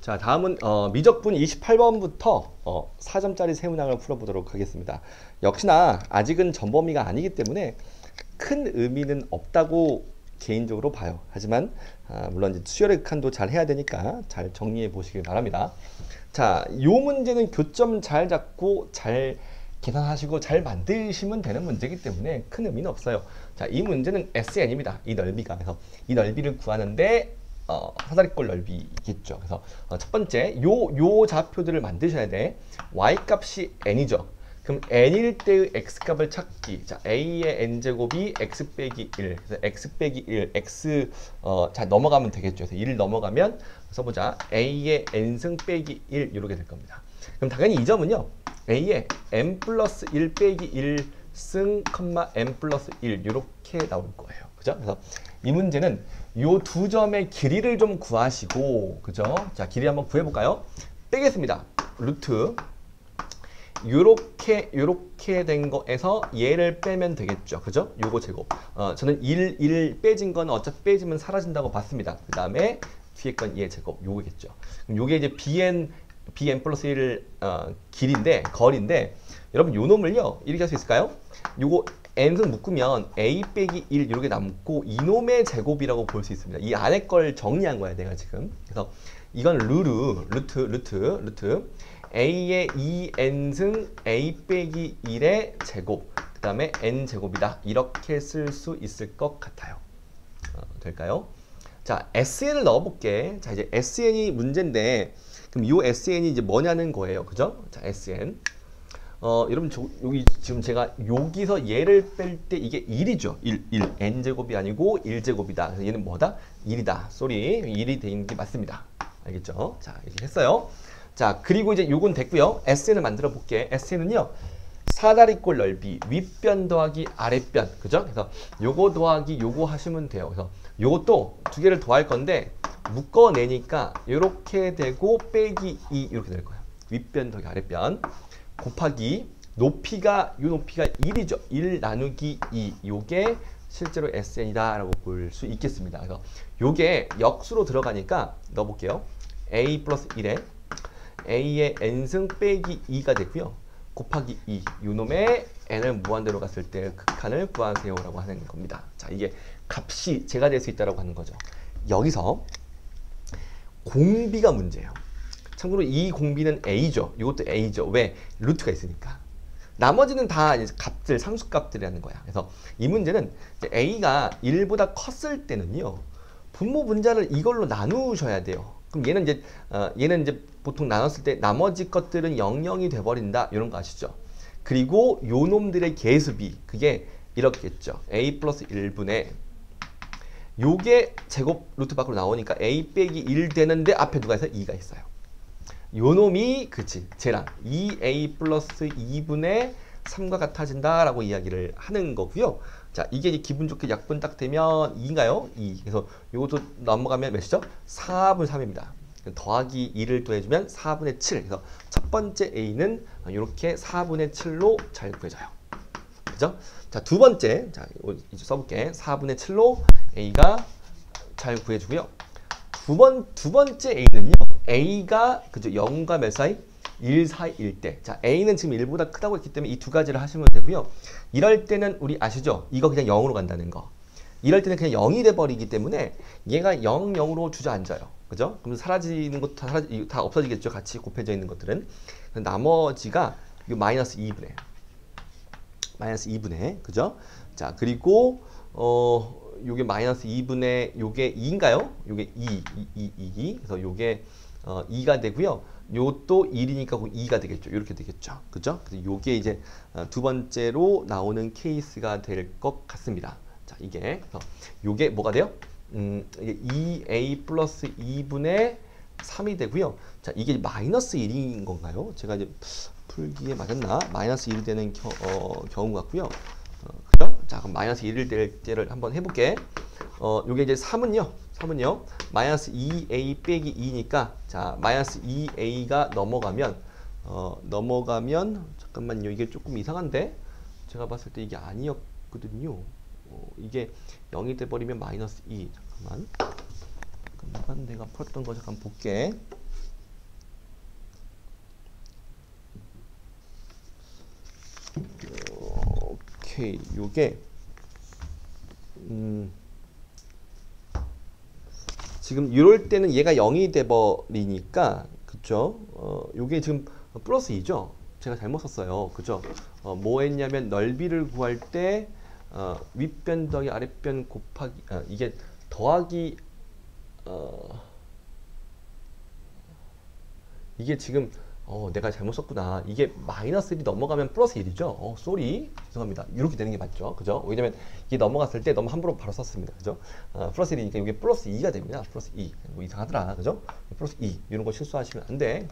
자, 다음은 미적분 28번부터 4점짜리 세문항을 풀어보도록 하겠습니다. 역시나 아직은 전범위가 아니기 때문에 큰 의미는 없다고 개인적으로 봐요. 하지만 물론 이제 수열의 극한도 잘 해야 되니까 잘 정리해 보시길 바랍니다. 자, 이 문제는 교점 잘 잡고 잘 계산하시고 잘 만드시면 되는 문제이기 때문에 큰 의미는 없어요. 자, 이 문제는 SN입니다. 이 넓이가. 그래서 이 넓이를 구하는데 사다리꼴 넓이겠죠. 그래서 첫 번째 요 좌표들을 만드셔야 돼. y 값이 n이죠. 그럼 n일 때의 x 값을 찾기. 자, a의 n제곱이 x 빼기 1. 그래서 x 빼기 1, x 자 넘어가면 되겠죠. 그래서 1을 넘어가면 써보자. a의 n승 빼기 1 이렇게 될 겁니다. 그럼 당연히 이 점은요. a의 n 플러스 1 빼기 1승, n 플러스 1 이렇게 나올 거예요. 그죠? 그래서 이 문제는 요 두 점의 길이를 좀 구하시고, 그죠? 자, 길이 한번 구해볼까요? 빼겠습니다. 루트. 요렇게 된 거에서 얘를 빼면 되겠죠. 그죠? 요거 제곱. 저는 1 빼진 건 어차피 빼지면 사라진다고 봤습니다. 그 다음에 뒤에 건 얘 제곱. 요거겠죠. 그럼 요게 이제 bn 플러스 1 길인데, 거리인데, 여러분 요 놈을요, 이렇게 할 수 있을까요? 요거 n승 묶으면 a 빼기 1 이렇게 남고 이놈의 제곱이라고 볼 수 있습니다. 이 안에 걸 정리한 거야 내가 지금. 그래서 이건 루트 a의 2n승 a 빼기 1의 제곱 그 다음에 n 제곱이다. 이렇게 쓸 수 있을 것 같아요. 될까요? 자, SN을 넣어볼게. 자, 이제 SN이 문제인데 그럼 이 SN이 이제 뭐냐는 거예요. 그죠? 자, SN. 여러분 여기 지금 제가 여기서 얘를 뺄 때 이게 1이죠. 1. n제곱이 아니고 1제곱이다. 그래서 얘는 뭐다? 1이다. 쏘리. 1이 되는 게 맞습니다. 알겠죠? 자, 이렇게 했어요. 자, 그리고 이제 요건 됐고요. SN을 만들어 볼게. SN은요. 사다리꼴 넓이 윗변 더하기 아랫변. 그죠? 그래서 요거 더하기 요거 하시면 돼요. 그래서 요것도 두 개를 더할 건데 묶어내니까 요렇게 되고 빼기 2 이렇게 될 거예요. 윗변 더하기 아랫변. 곱하기 높이가 요 높이가 1이죠. 1 나누기 2. 요게 실제로 SN이다 라고 볼 수 있겠습니다. 그래서 요게 역수로 들어가니까 넣어볼게요. a 플러스 1에 a의 n승 빼기 2가 되고요. 곱하기 2. 요 놈의 n을 무한대로 갔을 때 극한을 구하세요 라고 하는 겁니다. 자, 이게 값이 제가 될 수 있다라고 하는 거죠. 여기서 공비가 문제예요. 참고로 이 공비는 a죠. 이것도 a죠. 왜? 루트가 있으니까. 나머지는 다 이제 값들, 상수값들이라는 거야. 그래서 이 문제는 이제 a가 1보다 컸을 때는요. 분모 분자를 이걸로 나누셔야 돼요. 그럼 얘는 이제 보통 나눴을 때 나머지 것들은 0,0이 돼버린다. 이런 거 아시죠? 그리고 요 놈들의 계수비 그게 이렇겠죠. a 플러스 1분의 요게 제곱 루트 밖으로 나오니까 a 빼기 1 되는데 앞에 누가 있어요? 2가 있어요. 요 놈이 그치 쟤랑 2a 플러스 2분의 3과 같아진다 라고 이야기를 하는 거고요. 자, 이게 이제 기분 좋게 약분 딱 되면 2인가요? 2. 그래서 요것도 넘어가면 몇이죠? 4분의 3입니다. 더하기 2를 더해주면 4분의 7. 그래서 첫 번째 a는 이렇게 4분의 7로 잘 구해져요. 그죠? 자, 두 번째, 자, 이제 써볼게. 4분의 7로 a가 잘 구해주고요. 두 번째 a는요. a가 그죠 0과 몇 사이? 1 사이일 때. 자, a는 지금 1보다 크다고 했기 때문에 이 두 가지를 하시면 되고요. 이럴 때는 우리 아시죠? 이거 그냥 0으로 간다는 거. 이럴 때는 그냥 0이 돼 버리기 때문에 얘가 0, 0으로 주저앉아요. 그죠? 그럼 사라지는 것도 다 없어지겠죠. 같이 곱해져 있는 것들은. 나머지가 이 마이너스 2분의 그죠? 자, 그리고 요게 마이너스 2분의 요게 2인가요? 요게 2. 그래서 요게 2가 되고요. 요것도 1이니까 2가 되겠죠. 이렇게 되겠죠. 그죠? 그래서 요게 이제 두 번째로 나오는 케이스가 될 것 같습니다. 자, 이게 요게 뭐가 돼요? 이게 2a 플러스 2분의 3이 되고요. 자, 이게 마이너스 1인 건가요? 제가 이제 풀기에 맞았나? 마이너스 1이 되는 경우 같고요. 그죠? 자, 그럼 마이너스 1일 될 때를 한번 해볼게. 요게 이제 3은요. 마이너스 2a 빼기 2니까 자, 마이너스 2a가 넘어가면 잠깐만요. 이게 조금 이상한데 제가 봤을 때 이게 아니었거든요. 이게 0이 돼버리면 마이너스 2. 잠깐만 내가 풀었던 거 잠깐 볼게. 오케이. 요게 지금 이럴 때는 얘가 0이 돼버리니까 그쵸? 요게 지금 플러스 2죠? 제가 잘못 썼어요. 그죠? 뭐 했냐면 넓이를 구할 때 윗변 더하기 아랫변 곱하기 이게 더하기 이게 지금 내가 잘못 썼구나. 이게 마이너스 1이 넘어가면 플러스 1이죠. 쏘리. 죄송합니다. 이렇게 되는 게 맞죠. 그죠? 왜냐면 이게 넘어갔을 때 너무 함부로 바로 썼습니다. 그죠? 플러스 1이니까 이게 플러스 2가 됩니다. 플러스 2. 뭐 이상하더라. 그죠? 플러스 2. 이런 거 실수하시면 안 돼.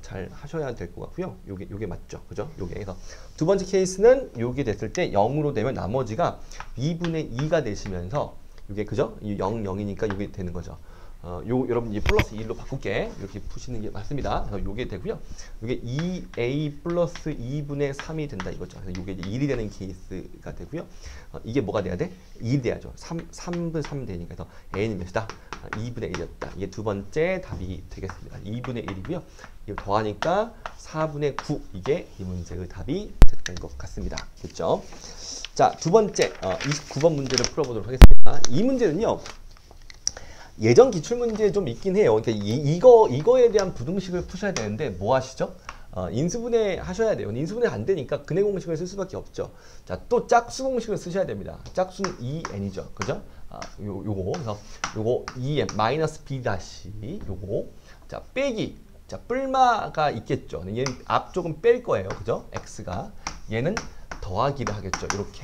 잘 하셔야 될 것 같고요. 요게 맞죠. 그죠? 요게. 그래서 두 번째 케이스는 요게 됐을 때 0으로 되면 나머지가 2분의 2가 되시면서 요게 그죠? 0, 0이니까 요게 되는 거죠. 여러분 이 플러스 1로 바꿀게. 이렇게 푸시는 게 맞습니다. 그래서 요게 되고요. 요게 2a 플러스 2분의 3이 된다 이거죠. 그래서 요게 이제 1이 되는 케이스가 되고요. 이게 뭐가 돼야 돼? 1이 돼야죠. 3분 3 되니까. 그래서 a는 몇이다? 2분의 1이었다. 이게 두 번째 답이 되겠습니다. 2분의 1이고요. 이거 더하니까 4분의 9. 이게 이 문제의 답이 됐던 것 같습니다. 됐죠? 자, 두 번째 29번 문제를 풀어보도록 하겠습니다. 이 문제는요. 예전 기출문제에 좀 있긴 해요. 그러니까 이거에 대한 부등식을 푸셔야 되는데 뭐 하시죠? 인수분해 하셔야 돼요. 인수분해 안 되니까 근해 공식을 쓸 수밖에 없죠. 자, 또 짝수 공식을 쓰셔야 됩니다. 짝수는 2n이죠. 그죠? 요거 그래서 요거 2n 마이너스 b 다시 요거 자 빼기 자 뿔마가 있겠죠. 얘는 앞쪽은 뺄 거예요. 그죠? x가 얘는 더하기를 하겠죠. 이렇게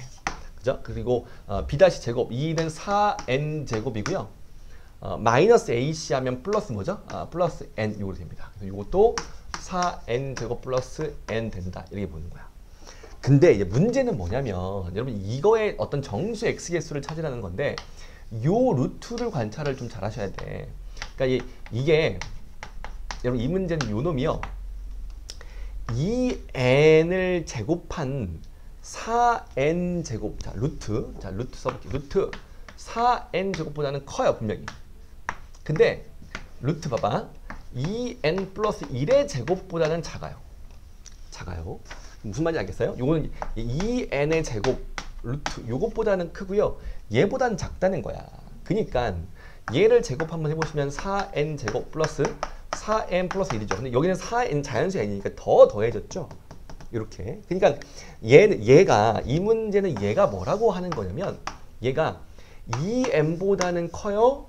그죠? 그리고 b 다시 제곱 2는 4n 제곱이고요. 마이너스 AC 하면 플러스 뭐죠? 플러스 n 이거 됩니다. 그래서 이것도 4n 제곱 플러스 n 된다. 이렇게 보는 거야. 근데 이제 문제는 뭐냐면 여러분 이거의 어떤 정수 x 개수를 찾으라는 건데 요 루트를 관찰을 좀 잘 하셔야 돼. 그러니까 이게 여러분 이 문제는 요 놈이요. 2n을 제곱한 4n 제곱 자 루트 써볼게요. 루트 4n 제곱보다는 커요 분명히. 근데 루트 봐봐 2n 플러스 1의 제곱보다는 작아요. 무슨 말인지 알겠어요? 요거는 2n의 제곱 루트 요것보다는 크고요. 얘보다는 작다는 거야. 그러니까 얘를 제곱 한번 해보시면 4n 제곱 플러스 4n 플러스 1이죠. 근데 여기는 4n 자연수 n이니까 더 더해졌죠. 이렇게. 그러니까 얘가 이 문제는 얘가 뭐라고 하는 거냐면 얘가 2n보다는 커요.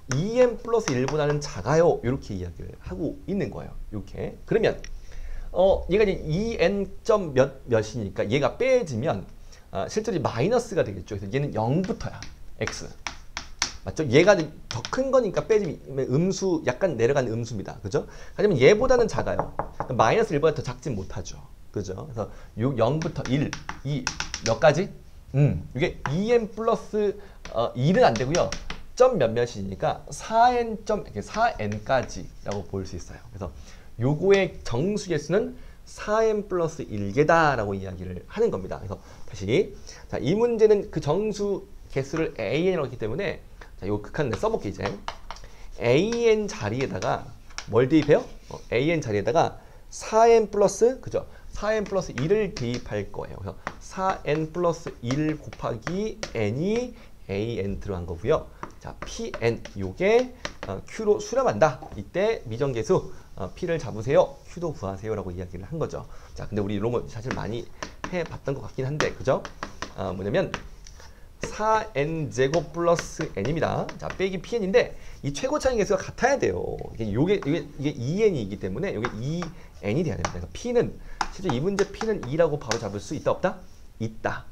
2n 플러스 1보다는 작아요. 이렇게 이야기를 하고 있는 거예요. 이렇게. 그러면 얘가 이제 2n 점 몇이니까 얘가 빼지면 실제로 마이너스가 되겠죠. 그래서 얘는 0부터야. x. 맞죠? 얘가 더 큰 거니까 빼지면 음수 약간 내려가는 음수입니다. 그죠? 하지만 얘보다는 작아요. 마이너스 1보다 더 작진 못하죠. 그죠? 그래서 0부터 1, 2 몇 가지? 이게 2n 플러스 1은 안 되고요. 점 몇몇이니까 4n 점 4n까지라고 볼 수 있어요. 그래서 요거의 정수 개수는 4n 플러스 1개다라고 이야기를 하는 겁니다. 그래서 다시 자, 이 문제는 그 정수 개수를 an이라고 했기 때문에 자, 요 극한을 써볼게 이제 an 자리에다가 뭘 대입해요? an 자리에다가 4n 플러스 그죠? 4n 플러스 1을 대입할 거예요. 그래서 4n 플러스 1 곱하기 n이 an 들어간 거고요. 자, pn 요게 q로 수렴한다. 이때 미정계수 p를 잡으세요. q도 구하세요라고 이야기를 한 거죠. 자, 근데 우리 이런 거 사실 많이 해봤던 것 같긴 한데, 그죠? 뭐냐면 4n 제곱 플러스 n입니다. 자, 빼기 pn인데 이 최고 차이 개수가 같아야 돼요. 이게 2n이기 때문에 이게 2n이 돼야 됩니다. 그래서 p는 실제 이 문제 p는 2라고 바로 잡을 수 있다 없다? 있다.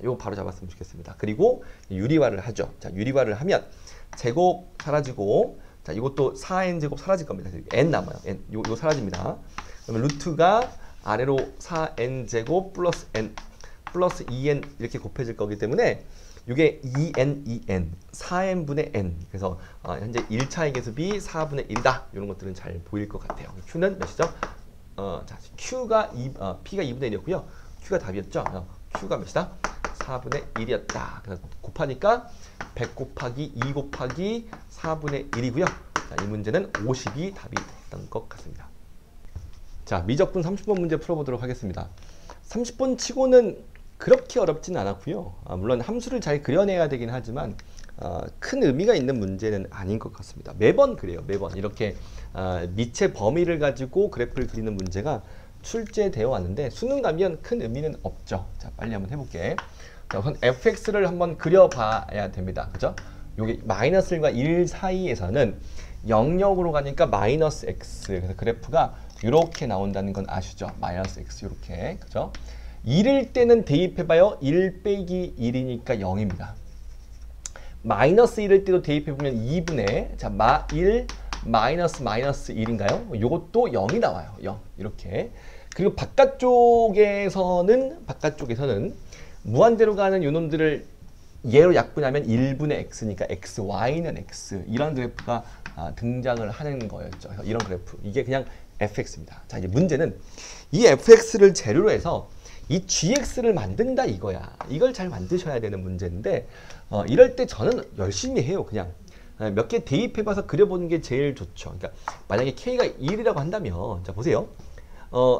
이거 바로 잡았으면 좋겠습니다. 그리고 유리화를 하죠. 자, 유리화를 하면 제곱 사라지고 자, 이것도 4n 제곱 사라질 겁니다. n 남아요. n 요 사라집니다. 그러면 루트가 아래로 4n 제곱 플러스 n 플러스 2n 이렇게 곱해질 거기 때문에 이게 2n, 4n분의 n. 그래서 현재 1차의 계수비 4분의 1이다. 이런 것들은 잘 보일 것 같아요. q는 몇이죠? 자, p가 2분의 1이었고요. q가 답이었죠. q가 몇이다? 4분의 1이었다. 그래서 곱하니까 100 곱하기 2 곱하기 4분의 1이고요. 자, 이 문제는 50이 답이 됐던 것 같습니다. 자, 미적분 30번 문제 풀어보도록 하겠습니다. 30번 치고는 그렇게 어렵지는 않았고요. 물론 함수를 잘 그려내야 되긴 하지만 큰 의미가 있는 문제는 아닌 것 같습니다. 매번 그래요. 매번 이렇게 미체 범위를 가지고 그래프를 그리는 문제가 출제되어 왔는데 수능 가면 큰 의미는 없죠. 자, 빨리 한번 해볼게. 자, 우선 fx를 한번 그려봐야 됩니다. 그죠? 여기 마이너스 1과 1 사이에서는 영역으로 가니까 마이너스 x. 그래서 그래프가 이렇게 나온다는 건 아시죠? 마이너스 x 이렇게. 그죠? 1일 때는 대입해봐요. 1 빼기 1이니까 0입니다. 마이너스 1일 때도 대입해보면 2분의 자, 1 마이너스 1인가요? 요것도 0이 나와요. 0 이렇게. 그리고 바깥쪽에서는 무한대로 가는 요놈들을 얘로 약분하면 1분의 x니까 x, y는 x 이런 그래프가 등장을 하는 거였죠. 이런 그래프. 이게 그냥 fx입니다. 자, 이제 문제는 이 fx를 재료로 해서 이 gx를 만든다 이거야. 이걸 잘 만드셔야 되는 문제인데 이럴 때 저는 열심히 해요. 그냥 몇 개 대입해봐서 그려보는 게 제일 좋죠. 그러니까 만약에 k가 1이라고 한다면 자 보세요.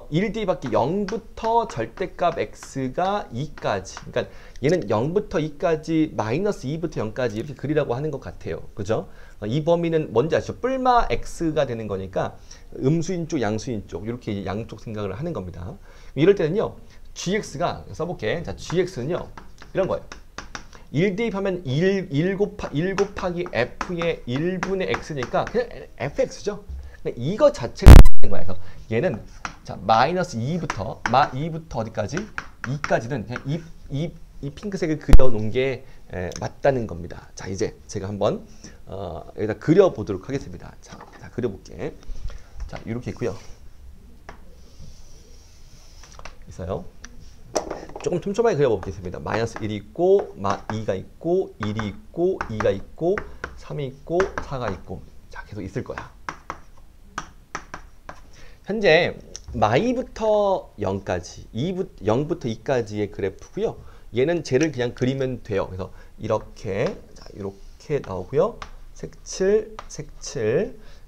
1 대입할게 0부터 절대값 x가 2까지. 그러니까 얘는 0부터 2까지 마이너스 2부터 0까지 이렇게 그리라고 하는 것 같아요. 그죠? 이 범위는 뭔지 아시죠? 뿔마 x가 되는 거니까 음수인 쪽, 양수인 쪽 이렇게 양쪽 생각을 하는 겁니다. 이럴 때는요. gx가 써볼게. 자, gx는요. 이런 거예요. 1 대입하면 1 곱하기 f의 1분의 x니까 그냥 fx죠. 그러니까 이거 자체가 되는 거야. 그래서 얘는 자 마이너스 2부터 어디까지? 2까지는 그냥 이 핑크색을 그려놓은 게 맞다는 겁니다. 자 이제 제가 한번 여기다 그려보도록 하겠습니다. 자 그려볼게. 자 이렇게 있고요. 있어요. 조금 촘촘하게 그려보겠습니다. 마이너스 1이 있고 2가 있고 1이 있고 2가 있고 3이 있고 4가 있고 자 계속 있을 거야. 현재 마이부터 0까지 0부터 2까지의 그래프고요. 얘는 쟤를 그냥 그리면 돼요. 그래서 이렇게 나오고요. 색칠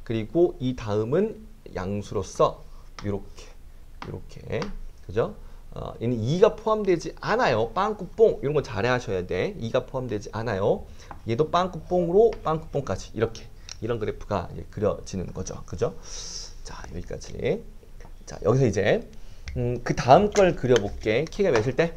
그리고 이 다음은 양수로서 이렇게 그죠? 얘는 2가 포함되지 않아요. 빵꾸뽕 이런 거 잘하셔야 돼. 2가 포함되지 않아요. 얘도 빵꾸뽕으로 빵꾸뽕까지 이런 그래프가 이제 그려지는 거죠. 그죠? 자 여기까지. 자 여기서 이제 그 다음 걸 그려볼게. k가 몇일 때?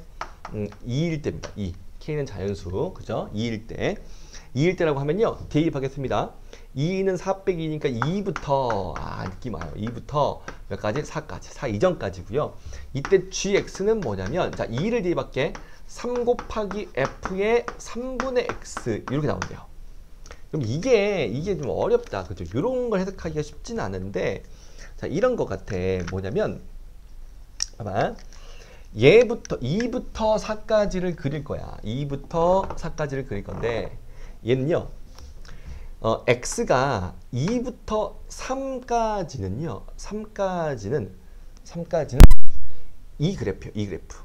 2일 때입니다. 2. k는 자연수. 그죠? 2일 때라고 하면요. 대입하겠습니다. 2는 4 빼기 2니까 2부터 느낌 와요. 2부터 몇 가지? 4까지. 4 이전까지고요. 이때 gx는 뭐냐면 자 2를 대입할게. 3 곱하기 f의 3분의 x 이렇게 나온대요. 그럼 이게 좀 어렵다. 그죠? 이런 걸 해석하기가 쉽지는 않은데 자 이런 것 같아. 뭐냐면 봐봐. 얘부터 2부터 4까지를 그릴 거야. 2부터 4까지를 그릴 건데 얘는요. x가 2부터 3까지는요. 3까지는 이 그래프요. 이 그래프.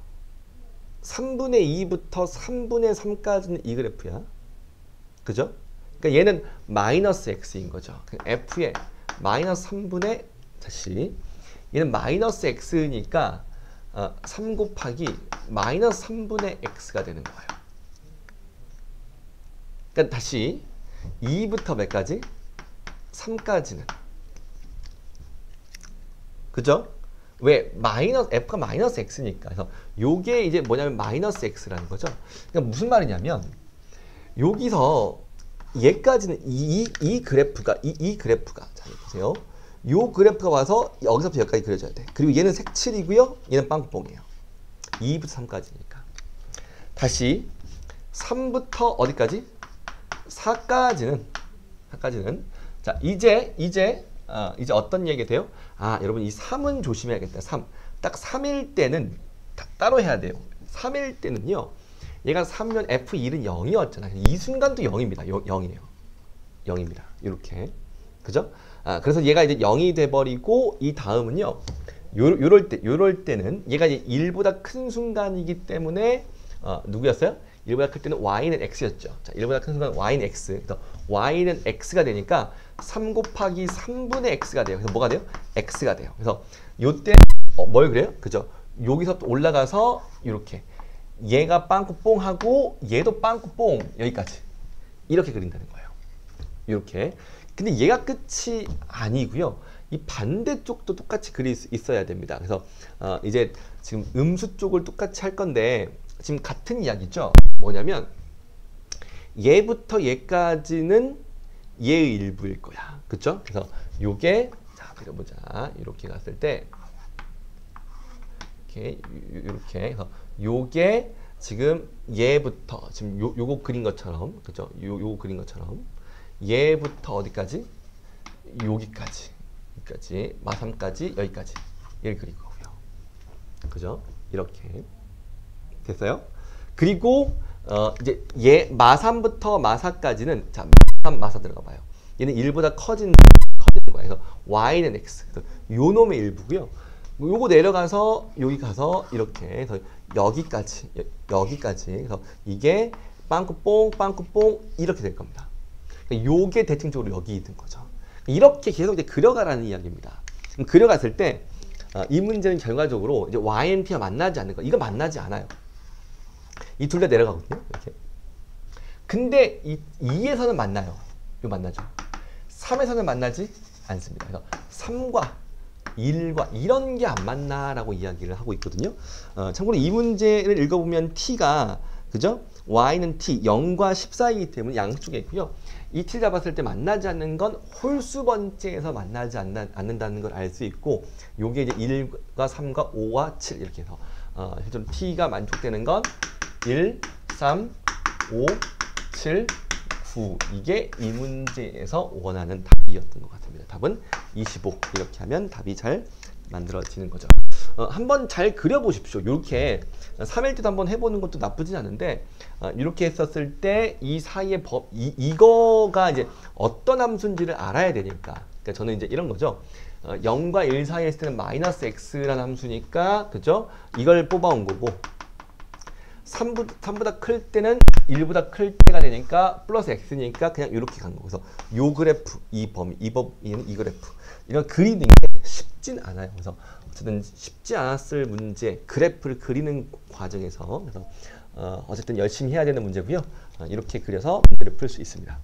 3분의 2부터 3분의 3까지는 이 그래프야. 그죠? 그러니까 얘는 마이너스 x인 거죠. f의 마이너스 3분의 다시 얘는 마이너스 x니까 3 곱하기 마이너스 3분의 x가 되는 거예요. 그러니까 다시 2부터 몇 가지? 3까지는. 그죠? 왜? f가 마이너스 x니까. 그래서 요게 이제 뭐냐면 마이너스 x라는 거죠. 그러니까 무슨 말이냐면 여기서 얘까지는 이 그래프가 자 보세요. 요 그래프가 와서 여기서부터 여기까지 그려줘야 돼. 그리고 얘는 색칠이고요. 얘는 빵꾸뽕이에요. 2부터 3까지니까. 다시 3부터 어디까지? 4까지는 자 이제 어떤 얘기가 돼요? 여러분 이 3은 조심해야겠다. 3. 딱 3일 때는 따로 해야 돼요. 3일 때는요. 얘가 3면 F1은 0이었잖아요. 이 순간도 0입니다. 0이에요. 0입니다. 이렇게. 그죠? 그래서 얘가 이제 0이 돼버리고 이 다음은요. 요럴 때는 얘가 이제 1보다 큰 순간이기 때문에 누구였어요? 1보다 클 때는 y는 x였죠. 자, 1보다 큰 순간 y는 x. 그래서 y는 x가 되니까 3 곱하기 3분의 x가 돼요. 그래서 뭐가 돼요? x가 돼요. 그래서 요때 뭘 그래요? 그죠? 여기서 또 올라가서 이렇게 얘가 빵꾸뽕하고 얘도 빵꾸뽕 여기까지 이렇게 그린다는 거예요. 이렇게. 근데 얘가 끝이 아니고요. 이 반대쪽도 똑같이 그릴 수 있어야 됩니다. 그래서 이제 지금 음수 쪽을 똑같이 할 건데 지금 같은 이야기죠. 뭐냐면 얘부터 얘까지는 얘의 일부일 거야. 그쵸? 그래서 요게 자 그려보자. 이렇게 갔을 때 이렇게 해서 요게 지금 얘부터 지금 요거 그린 것처럼 그죠? 요거 그린 것처럼 얘부터 어디까지? 여기까지 마3까지 여기까지 얘를 그릴 거고요. 그죠? 이렇게 됐어요? 그리고 이제 얘 마3부터 마4까지는 자 마3 마4 들어가 봐요. 얘는 1보다 커지는 거예요. 그래서 y는 x. 요 놈의 일부고요. 요거 내려가서 여기 가서 이렇게 해서 여기까지 그래서 이게 빵꾸뽕 이렇게 될 겁니다. 요게 대칭적으로 여기 있는 거죠. 이렇게 계속 이제 그려가라는 이야기입니다. 그려갔을 때 이 문제는 결과적으로 이제 y, t가 만나지 않는 거. 이거 만나지 않아요. 이 둘 다 내려가거든요. 이렇게. 근데 2에서는 만나요. 이거 만나죠. 3에서는 만나지 않습니다. 그래서 3과 1과 이런 게 안 만나라고 이야기를 하고 있거든요. 참고로 이 문제를 읽어보면 t가 그죠? y는 t 0과 10 사이이기 때문에 양쪽에 있고요. 이 t 잡았을 때 만나지 않는 건 홀수 번째에서 만나지 않는다는 걸 알 수 있고 요게 이제 1과 3과 5와 7 이렇게 해서 실제로 t가 만족되는 건 1, 3, 5, 7, 9 이게 이 문제에서 원하는 답이었던 것 같습니다. 답은 25 이렇게 하면 답이 잘 만들어지는 거죠. 한번 잘 그려보십시오. 이렇게 3일 때도 한번 해보는 것도 나쁘진 않은데 이렇게 했었을 때 이 사이의 이거가 이제 어떤 함수인지를 알아야 되니까 그러니까 저는 이제 이런 거죠. 0과 1 사이에 있을 때는 마이너스 x라는 함수니까 그죠? 이걸 뽑아온 거고 3보다 클 때는 1보다 클 때가 되니까 플러스 x니까 그냥 이렇게 간 거고 그래서 요 그래프, 이 범위는 이 그래프 이런 그리는 게 쉽진 않아요. 그래서 어쨌든 쉽지 않았을 문제, 그래프를 그리는 과정에서 그래서 어쨌든 열심히 해야 되는 문제고요. 이렇게 그려서 문제를 풀 수 있습니다.